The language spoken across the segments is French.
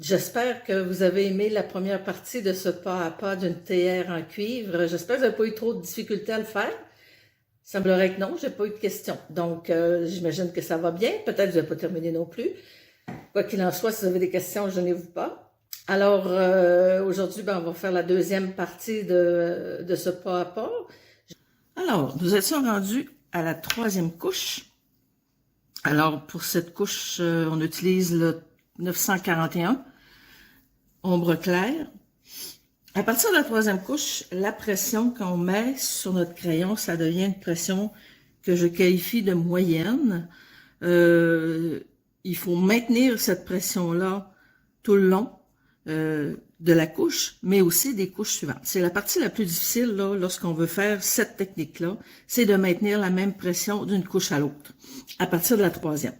J'espère que vous avez aimé la première partie de ce pas à pas d'une théière en cuivre. J'espère que vous n'avez pas eu trop de difficultés à le faire. Il semblerait que non, j'ai pas eu de questions. Donc, j'imagine que ça va bien. Peut-être que vous n'avez pas terminé non plus. Quoi qu'il en soit, si vous avez des questions, gênez-vous pas. Alors, aujourd'hui, on va faire la deuxième partie de ce pas à pas. Alors, nous étions rendus à la troisième couche. Alors, pour cette couche, on utilise le 941, ombre claire. À partir de la troisième couche, la pression qu'on met sur notre crayon, ça devient une pression que je qualifie de moyenne. Il faut maintenir cette pression-là tout le long de la couche, mais aussi des couches suivantes. C'est la partie la plus difficile là, lorsqu'on veut faire cette technique-là, c'est de maintenir la même pression d'une couche à l'autre, à partir de la troisième.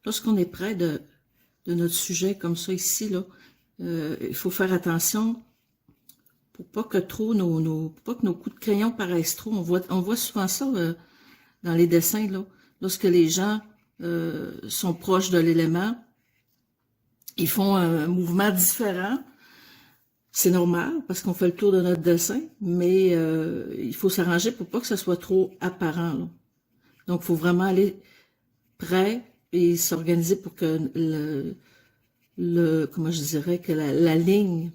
Lorsqu'on est près de notre sujet comme ça ici, là, il faut faire attention pour pas que trop pas que nos coups de crayon paraissent trop. On voit souvent ça dans les dessins, là, lorsque les gens sont proches de l'élément, ils font un mouvement différent. C'est normal parce qu'on fait le tour de notre dessin, mais il faut s'arranger pour pas que ça soit trop apparent, là. Donc, il faut vraiment aller près et s'organiser pour que comment je dirais, que la ligne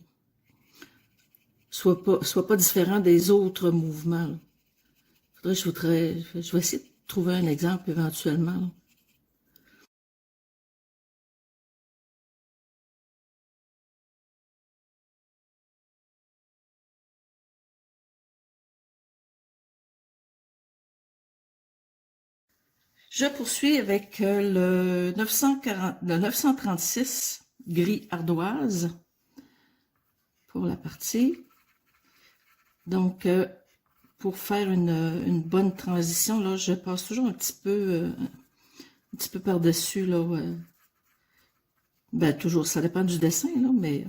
soit pas différent des autres mouvements, là. Je vais essayer de trouver un exemple éventuellement, là. Je poursuis avec le 936 gris ardoise pour la partie. Donc, pour faire une bonne transition, là, je passe toujours un petit peu par-dessus, là. Ben, toujours, ça dépend du dessin, là, mais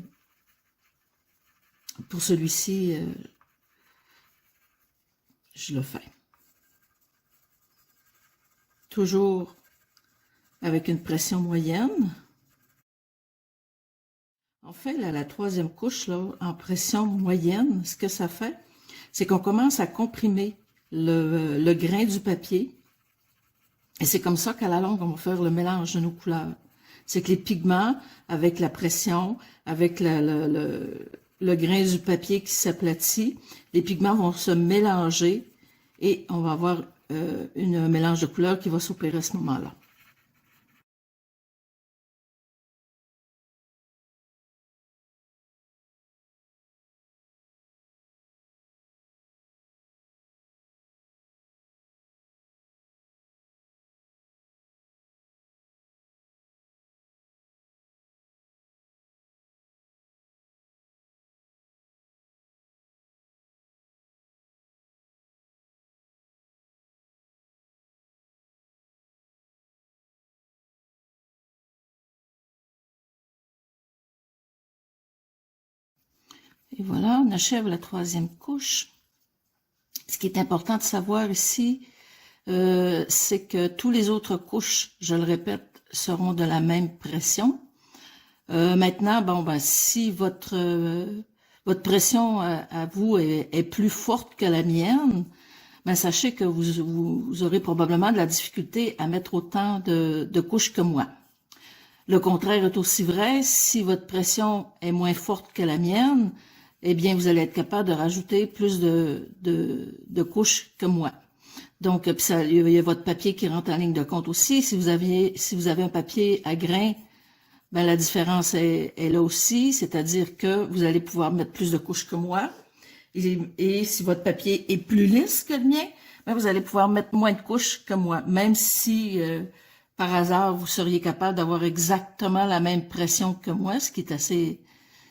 pour celui-ci, je le fais. Toujours avec une pression moyenne. En fait, là, la troisième couche, là, en pression moyenne, ce que ça fait, c'est qu'on commence à comprimer le grain du papier. Et c'est comme ça qu'à la longue, on va faire le mélange de nos couleurs. C'est que les pigments, avec la pression, avec le grain du papier qui s'aplatit, les pigments vont se mélanger et on va avoir un mélange de couleurs qui va s'opérer à ce moment-là. Et voilà, on achève la troisième couche. Ce qui est important de savoir ici, c'est que tous les autres couches, je le répète, seront de la même pression. Maintenant, bon, ben, si votre pression à vous est plus forte que la mienne, ben, sachez que vous aurez probablement de la difficulté à mettre autant de couches que moi. Le contraire est aussi vrai, si votre pression est moins forte que la mienne, eh bien, vous allez être capable de rajouter plus de couches que moi. Donc, il y a votre papier qui rentre en ligne de compte aussi. Si vous avez un papier à grains, ben, la différence est là aussi, c'est-à-dire que vous allez pouvoir mettre plus de couches que moi. Et si votre papier est plus lisse que le mien, ben, vous allez pouvoir mettre moins de couches que moi, même si par hasard, vous seriez capable d'avoir exactement la même pression que moi, ce qui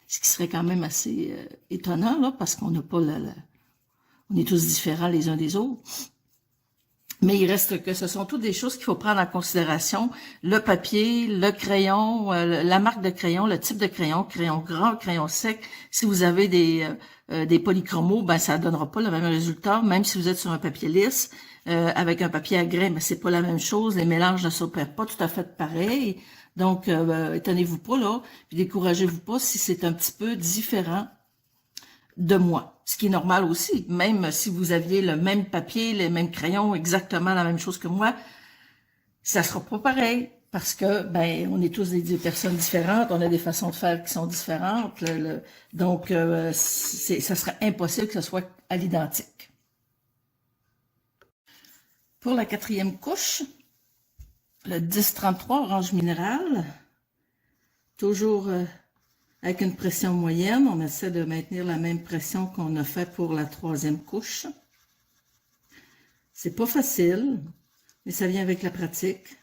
serait quand même assez étonnant, là, parce qu'on n'a pas on est tous différents les uns des autres. Mais il reste que ce sont toutes des choses qu'il faut prendre en considération. Le papier, le crayon, la marque de crayon, le type de crayon, crayon grand, crayon sec. Si vous avez des polychromos, ben ça donnera pas le même résultat, même si vous êtes sur un papier lisse. Avec un papier à grains, mais c'est pas la même chose. Les mélanges ne s'opèrent pas tout à fait pareil. Donc, étonnez-vous pas, là, puis découragez-vous pas si c'est un petit peu différent de moi, ce qui est normal aussi. Même si vous aviez le même papier, les mêmes crayons, exactement la même chose que moi, ça sera pas pareil parce que ben on est tous des personnes différentes, on a des façons de faire qui sont différentes, donc ça serait impossible que ce soit à l'identique. Pour la quatrième couche, le 1033 orange minéral, toujours avec une pression moyenne, on essaie de maintenir la même pression qu'on a fait pour la troisième couche. C'est pas facile, mais ça vient avec la pratique.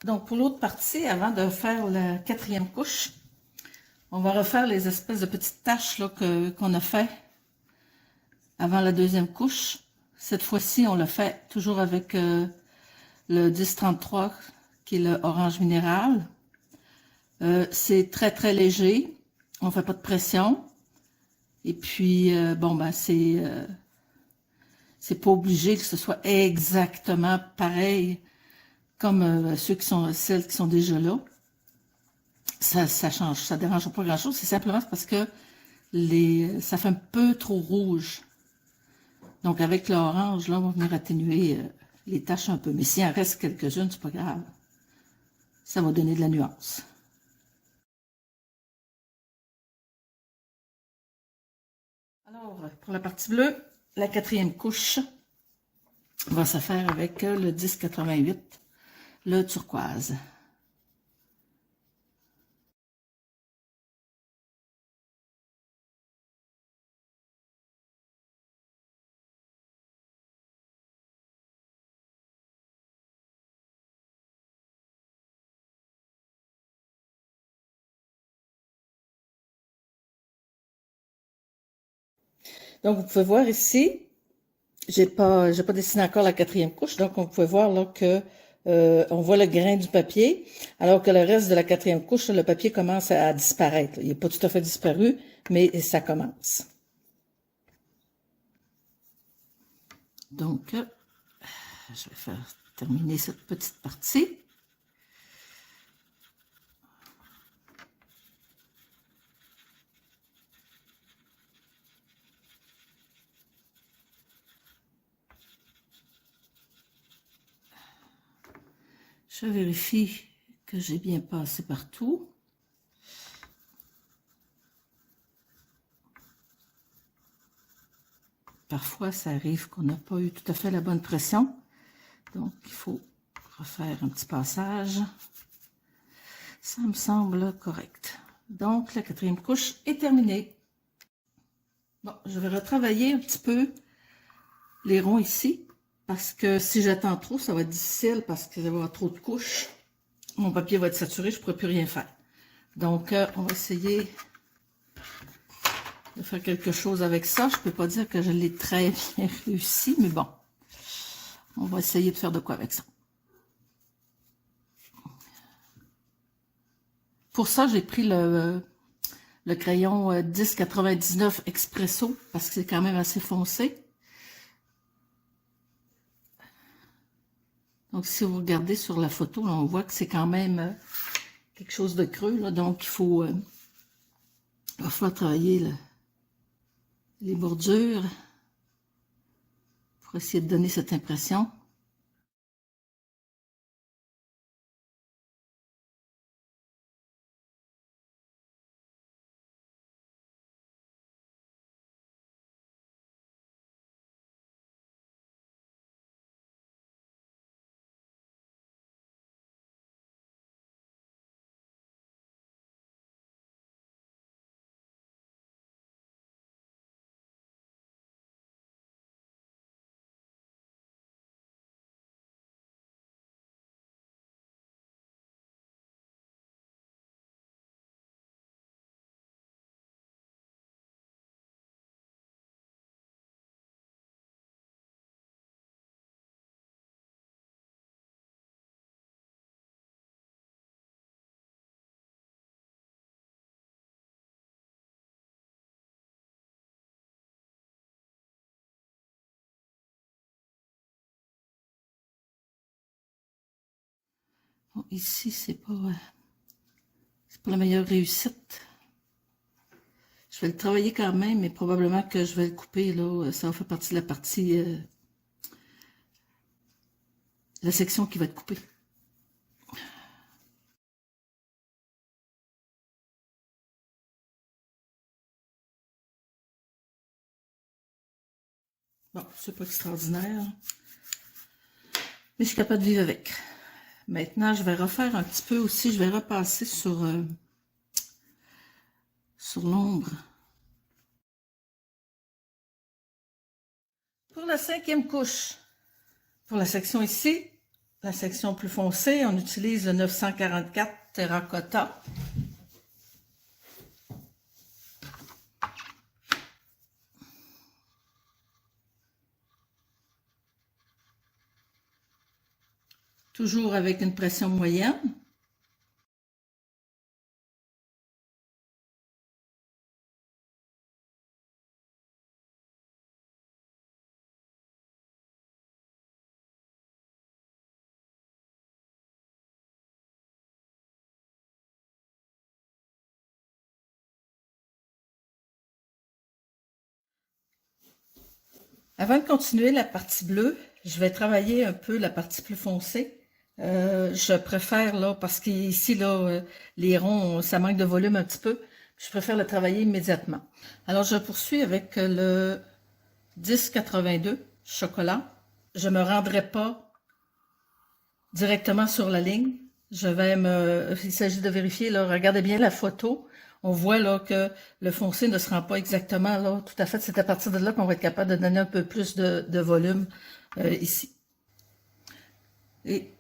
Donc, pour l'autre partie, avant de faire la quatrième couche, on va refaire les espèces de petites taches là, qu'on a fait avant la deuxième couche. Cette fois-ci, on l'a fait toujours avec le 1033, qui est le orange minéral. C'est très, très léger. On ne fait pas de pression. Et puis, bon, ben, c'est pas obligé que ce soit exactement pareil comme celles qui sont déjà là. Ça change, ça dérange pas grand-chose. C'est simplement parce que ça fait un peu trop rouge. Donc, avec l'orange, là, on va venir atténuer les taches un peu. Mais s'il en reste quelques-unes, c'est pas grave. Ça va donner de la nuance. Alors, pour la partie bleue, la quatrième couche va se faire avec le 1088, le turquoise. Donc, vous pouvez voir ici, j'ai pas dessiné encore la quatrième couche, donc on pouvait voir là que on voit le grain du papier, alors que le reste de la quatrième couche, le papier commence à disparaître. Il n'est pas tout à fait disparu, mais ça commence. Donc, je vais faire terminer cette petite partie. Je vérifie que j'ai bien passé partout. Parfois, ça arrive qu'on n'a pas eu tout à fait la bonne pression. Donc, il faut refaire un petit passage. Ça me semble correct. Donc, la quatrième couche est terminée. Bon, je vais retravailler un petit peu les ronds ici, parce que si j'attends trop, ça va être difficile, parce qu'il va y avoir trop de couches. Mon papier va être saturé, je ne pourrai plus rien faire. Donc, on va essayer de faire quelque chose avec ça. Je ne peux pas dire que je l'ai très bien réussi, mais bon, on va essayer de faire de quoi avec ça. Pour ça, j'ai pris le crayon 1099 Expresso, parce que c'est quand même assez foncé. Donc, si vous regardez sur la photo, là, on voit que c'est quand même quelque chose de creux. Là, donc, il va falloir travailler les bordures pour essayer de donner cette impression. Bon, ici, c'est pas la meilleure réussite. Je vais le travailler quand même, mais probablement que je vais le couper, là. Ça va faire partie de la partie, la section qui va être coupée. Bon, c'est pas extraordinaire, mais je suis capable de vivre avec. Maintenant, je vais refaire un petit peu aussi, je vais repasser sur l'ombre. Pour la 5e couche, pour la section ici, la section plus foncée, on utilise le 944 Terracotta. Toujours avec une pression moyenne. Avant de continuer la partie bleue, je vais travailler un peu la partie plus foncée. Je préfère, là, parce qu'ici, là, les ronds, ça manque de volume un petit peu. Je préfère le travailler immédiatement. Alors, je poursuis avec le 1082 chocolat. Je me rendrai pas directement sur la ligne. Il s'agit de vérifier, là, regardez bien la photo. On voit là que le foncé ne se rend pas exactement là, tout à fait. C'est à partir de là qu'on va être capable de donner un peu plus de volume ici. Et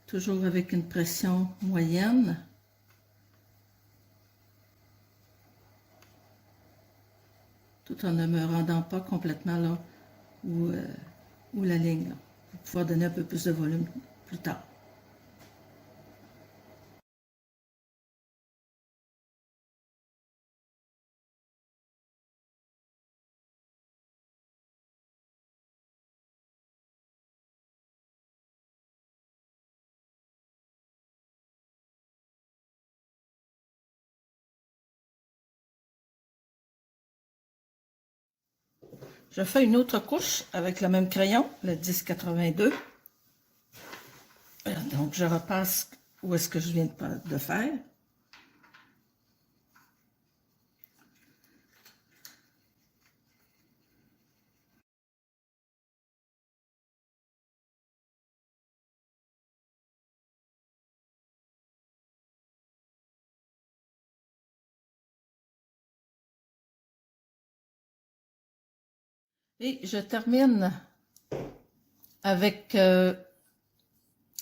toujours avec une pression moyenne. Tout en ne me rendant pas complètement là où la ligne, là, pour pouvoir donner un peu plus de volume plus tard. Je fais une autre couche avec le même crayon, le 1082. Donc, je repasse où est-ce que je viens de faire. Et je termine avec...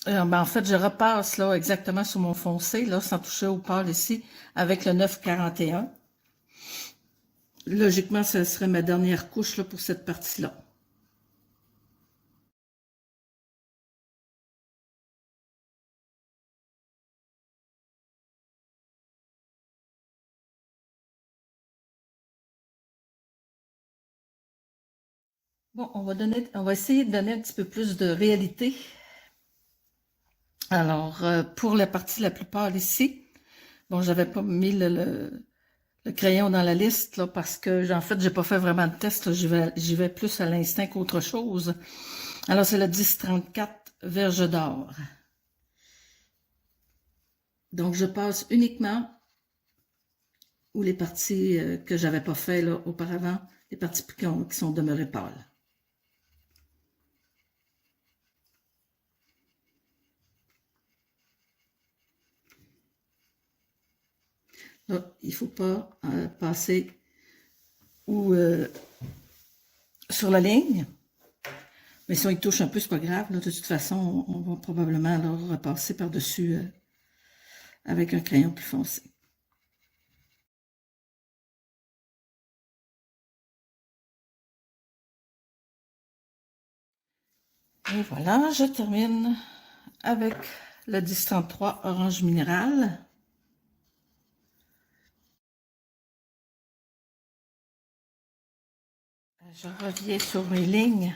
en fait, je repasse là exactement sur mon foncé, là, sans toucher au pâle ici, avec le 941. Logiquement, ce serait ma dernière couche là, pour cette partie-là. Bon, on va essayer de donner un petit peu plus de réalité. Alors, pour la partie la plus pâle ici, bon, j'avais pas mis le crayon dans la liste là, parce que, en fait, j'ai pas fait vraiment de test. J'y vais plus à l'instinct qu'autre chose. Alors, c'est le 1034 Verge d'or. Donc, je passe uniquement ou les parties que j'avais pas fait là, auparavant, les parties qui sont demeurées pâles. Là, il ne faut pas passer ou sur la ligne. Mais si on y touche un peu, c'est pas grave. Là, de toute façon, on va probablement alors repasser par-dessus avec un crayon plus foncé. Et voilà, je termine avec le 1033 Orange Minéral. Je reviens sur mes lignes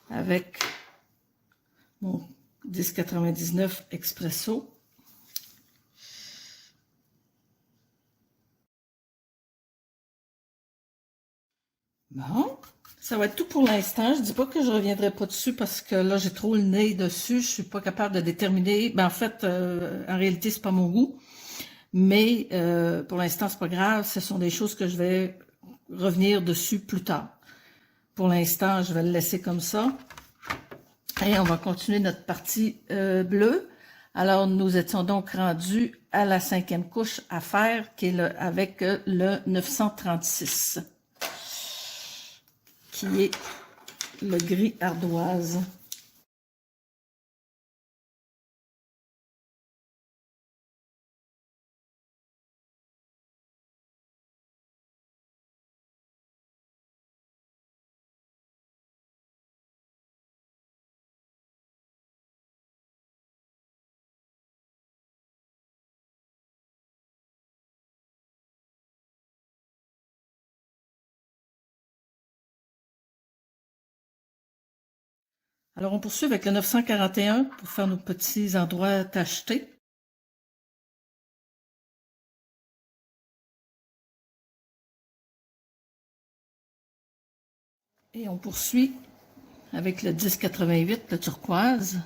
avec 10,99 Expresso. Bon, ça va être tout pour l'instant. Je dis pas que je reviendrai pas dessus parce que là, j'ai trop le nez dessus. Je suis pas capable de déterminer. Ben, en fait, en réalité, c'est pas mon goût. Mais pour l'instant, c'est pas grave. Ce sont des choses que je vais revenir dessus plus tard. Pour l'instant, je vais le laisser comme ça. Et on va continuer notre partie bleue. Alors, nous étions donc rendus à la 5e couche à faire, qui est avec le 936, qui est le gris ardoise. Alors, on poursuit avec le 941 pour faire nos petits endroits tachetés. Et on poursuit avec le 1088, le turquoise.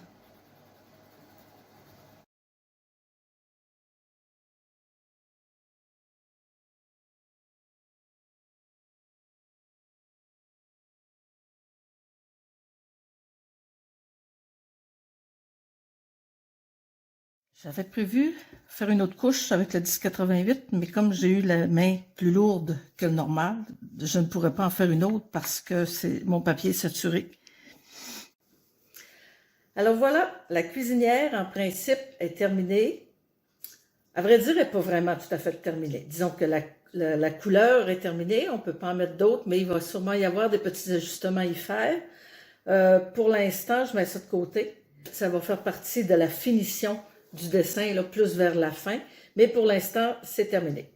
J'avais prévu faire une autre couche avec le 1088, mais comme j'ai eu la main plus lourde que le normal, je ne pourrais pas en faire une autre parce que mon papier est saturé. Alors voilà, la cuisinière, en principe, est terminée. À vrai dire, elle n'est pas vraiment tout à fait terminée. Disons que la couleur est terminée, on ne peut pas en mettre d'autres, mais il va sûrement y avoir des petits ajustements à y faire. Pour l'instant, je mets ça de côté. Ça va faire partie de la finition du dessin, là, plus vers la fin. Mais pour l'instant, c'est terminé.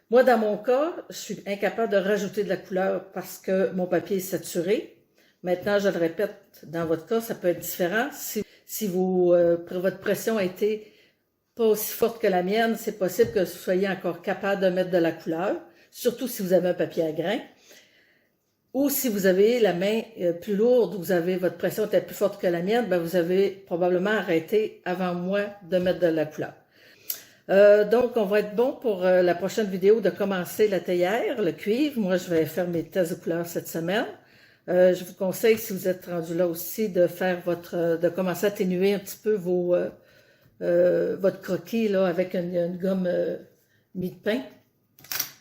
Moi, dans mon cas, je suis incapable de rajouter de la couleur parce que mon papier est saturé. Maintenant, je le répète, dans votre cas, ça peut être différent. Si votre pression a été pas aussi forte que la mienne, c'est possible que vous soyez encore capable de mettre de la couleur, surtout si vous avez un papier à grains. Ou si vous avez la main plus lourde, votre pression était plus forte que la mienne, ben vous avez probablement arrêté avant moi de mettre de la couleur. Donc, on va être bon pour la prochaine vidéo de commencer la théière, le cuivre. Moi, je vais faire mes tests de couleurs cette semaine. Je vous conseille, si vous êtes rendu là aussi, de commencer à atténuer un petit peu votre croquis là, avec une gomme mie-de-pain,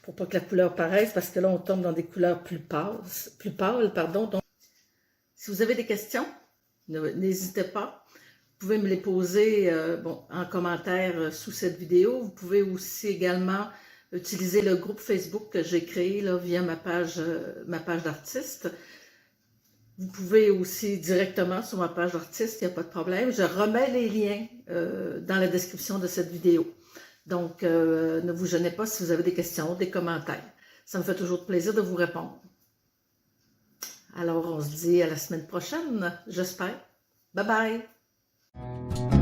pour pas que la couleur paraisse, parce que là, on tombe dans des couleurs plus pâles. Donc, si vous avez des questions, n'hésitez pas. Vous pouvez me les poser en commentaire sous cette vidéo. Vous pouvez aussi également utiliser le groupe Facebook que j'ai créé là, via ma page d'artiste. Vous pouvez aussi directement sur ma page d'artiste, il n'y a pas de problème. Je remets les liens dans la description de cette vidéo. Donc, ne vous gênez pas si vous avez des questions, des commentaires. Ça me fait toujours plaisir de vous répondre. Alors, on se dit à la semaine prochaine, j'espère. Bye bye!